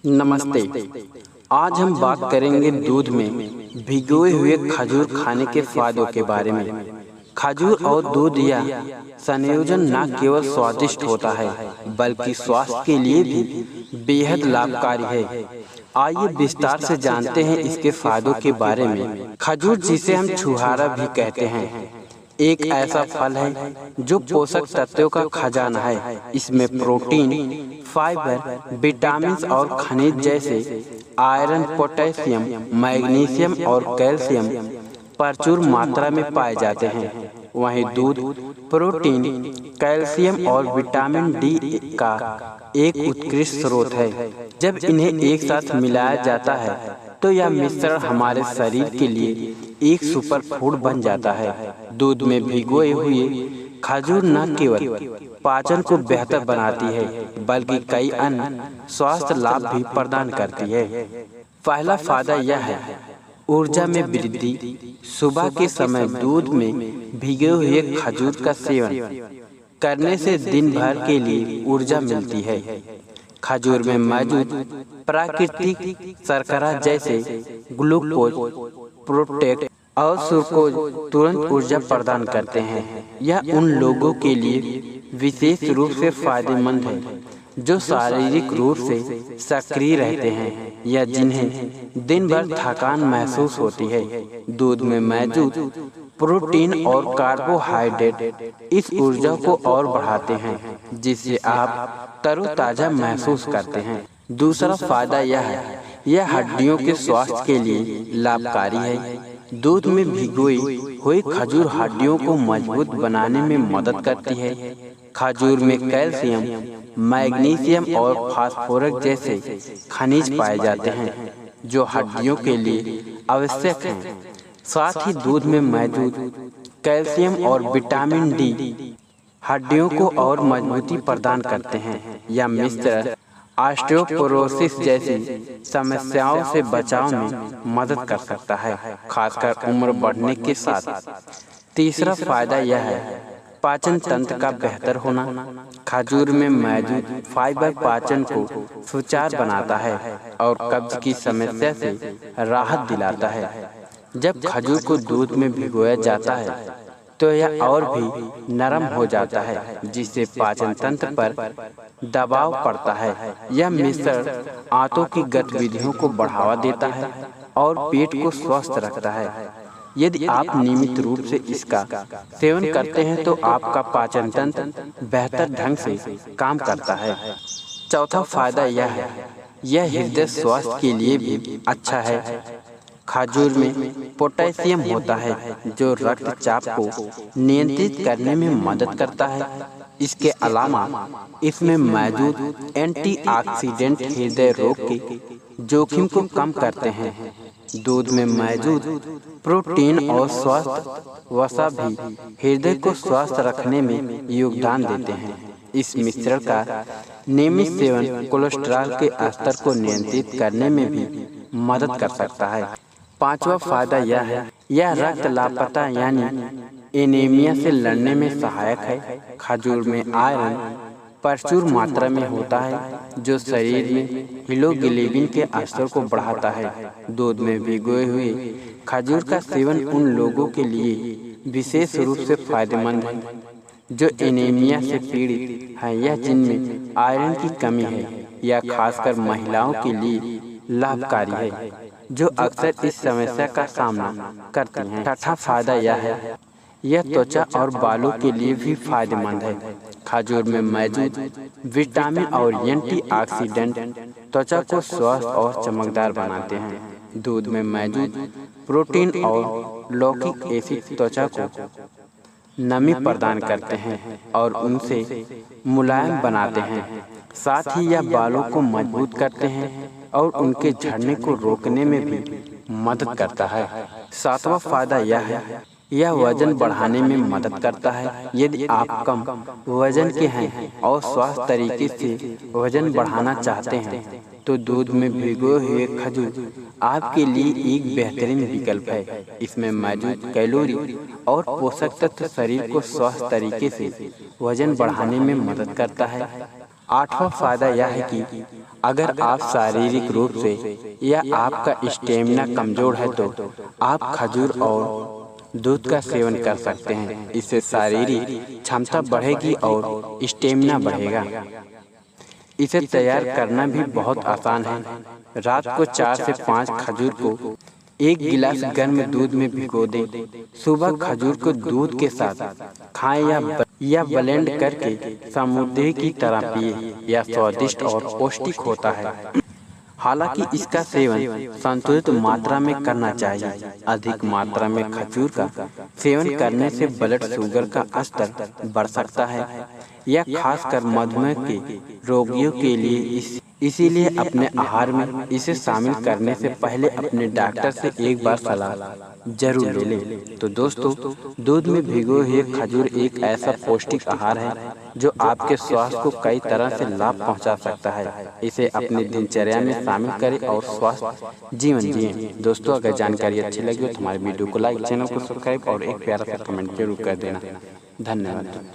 नमस्ते। आज हम बात करेंगे दूध में भिगोए हुए खजूर खाने के फायदों के बारे में। खजूर और दूध यह संयोजन न केवल स्वादिष्ट होता है बल्कि स्वास्थ्य के लिए भी बेहद लाभकारी है। आइए विस्तार से जानते हैं इसके फायदों के बारे में। खजूर, जिसे हम छुहारा भी कहते हैं, एक ऐसा फल है जो पोषक तत्वों का खजाना है। इसमें प्रोटीन, फाइबर, विटामिन और खनिज जैसे आयरन, पोटेशियम, मैग्नीशियम और कैल्शियम प्रचुर मात्रा में पाए जाते हैं। वहीं दूध प्रोटीन, कैल्शियम और विटामिन डी का एक उत्कृष्ट स्रोत है। जब इन्हें एक साथ मिलाया जाता है तो यह मिश्रण हमारे शरीर के लिए एक सुपर फूड बन जाता है। दूध में भिगोए हुए खजूर न केवल पाचन को बेहतर बनाती है बल्कि कई अन्य स्वास्थ्य लाभ भी प्रदान करती है। पहला फायदा यह है, ऊर्जा में वृद्धि। सुबह के समय दूध में भिगे हुए खजूर का सेवन करने से दिन भर के लिए ऊर्जा मिलती है। खजूर में मौजूद प्राकृतिक शर्करा जैसे ग्लूकोज, प्रोटीन और सुक्रोज तुरंत ऊर्जा प्रदान करते हैं। यह उन लोगों के लिए विशेष रूप से फायदेमंद है जो शारीरिक रूप से सक्रिय रहते हैं या जिन्हें दिन भर थकान महसूस होती है। दूध में मौजूद प्रोटीन और कार्बोहाइड्रेट इस ऊर्जा को और बढ़ाते हैं, जिससे आप तरोताजा महसूस करते हैं। दूसरा फायदा यह है, यह हड्डियों के स्वास्थ्य के लिए लाभकारी है। दूध में भिगोई हुई खजूर हड्डियों को मजबूत बनाने में मदद करती है। खजूर में कैल्शियम, मैग्नीशियम और फास्फोरस जैसे खनिज पाए जाते हैं जो हड्डियों के लिए आवश्यक हैं। साथ ही दूध में मौजूद कैल्शियम और विटामिन डी हड्डियों को और मजबूती प्रदान करते हैं। यह मिश्रण ऑस्टियोपोरोसिस जैसी समस्याओं से बचाव में मदद कर सकता है, खासकर उम्र बढ़ने के साथ। तीसरा फायदा यह है, पाचन तंत्र का बेहतर होना। खजूर में मौजूद फाइबर पाचन को सुचारू बनाता है और कब्ज की समस्या से राहत दिलाता है। जब खजूर को दूध में भिगोया जाता है तो यह और भी नरम हो जाता है, जिससे पाचन तंत्र पर दबाव पड़ता है। यह मिश्रण आंतों की गतिविधियों को बढ़ावा देता है और पेट को स्वस्थ रखता है। यदि आप नियमित रूप से इसका सेवन करते हैं तो आपका पाचन तंत्र बेहतर ढंग से काम करता है। चौथा फायदा यह है, यह हृदय स्वास्थ्य के लिए भी अच्छा है। खजूर में पोटेशियम होता है जो रक्तचाप को नियंत्रित करने में मदद करता है। इसके अलावा इसमें मौजूद एंटीऑक्सीडेंट हृदय रोग के जोखिम को कम करते हैं। दूध में मौजूद प्रोटीन और स्वस्थ वसा भी हृदय को स्वस्थ रखने में योगदान देते हैं। इस मिश्रण का नियमित सेवन कोलेस्ट्रॉल के स्तर को नियंत्रित करने में भी मदद कर सकता है। पांचवा फायदा यह है, यह रक्त लापता यानी एनीमिया से लड़ने में सहायक है। खजूर में आयरन प्रचुर मात्रा में होता है जो शरीर में हीमोग्लोबिन के स्तर को बढ़ाता है। दूध में भिगोए हुए खजूर का सेवन उन लोगों के लिए विशेष रूप से फायदेमंद है जो एनीमिया से पीड़ित हैं या जिनमें आयरन की कमी है। यह खासकर महिलाओं के लिए लाभकारी है जो अक्सर इस समस्या का सामना करती हैं। छठा फायदा यह है, यह त्वचा और बालों के लिए भी फायदेमंद है। खजूर में मौजूद विटामिन और एंटीऑक्सीडेंट त्वचा को स्वस्थ और चमकदार बनाते हैं। दूध में मौजूद प्रोटीन और लैक्टिक एसिड त्वचा को नमी प्रदान करते हैं और उनसे मुलायम बनाते हैं। साथ ही यह बालों को मजबूत करते हैं और उनके झड़ने को रोकने में भी मदद करता है। सातवां फायदा यह है, यह वजन बढ़ाने में मदद करता है। यदि आप कम वजन के हैं और स्वस्थ तरीके से वजन बढ़ाना चाहते हैं तो दूध में भिगोए हुए खजूर आपके लिए एक बेहतरीन विकल्प है। इसमें मौजूद कैलोरी और पोषक तत्व शरीर को स्वस्थ तरीके से वजन बढ़ाने में मदद करता है। आठवां फायदा यह है कि अगर आप शारीरिक रूप से या आपका स्टेमिना कमजोर है तो आप खजूर और दूध का सेवन कर सकते हैं। इससे शारीरिक क्षमता बढ़ेगी और स्टेमिना बढ़ेगा। इसे तैयार करना भी बहुत आसान है। रात को 4 से 5 खजूर को 1 गिलास गर्म दूध में भिगो दें। सुबह खजूर को दूध के साथ खाएं या ब्लेंड करके समृद्धि की तरह पिए। यह स्वादिष्ट और पौष्टिक होता है। हालांकि इसका सेवन संतुलित मात्रा में करना चाहिए। अधिक मात्रा में खजूर का सेवन करने से ब्लड शुगर का स्तर बढ़ सकता है। यह खासकर मधुमेह के रोगियों के लिए इसीलिए अपने आहार में इसे शामिल करने से पहले अपने डॉक्टर से एक बार सलाह जरूर ले लें। तो दोस्तों, दूध में भिगोए हुए खजूर एक ऐसा पौष्टिक आहार है जो आपके स्वास्थ्य को कई तरह से लाभ पहुंचा सकता है। इसे अपनी दिनचर्या में शामिल करें और स्वस्थ जीवन जिएं। दोस्तों, अगर जानकारी अच्छी लगी हो तो हमारे वीडियो को लाइक, चैनल को सब्सक्राइब और एक प्यारा सा कमेंट जरूर कर देना। धन्यवाद।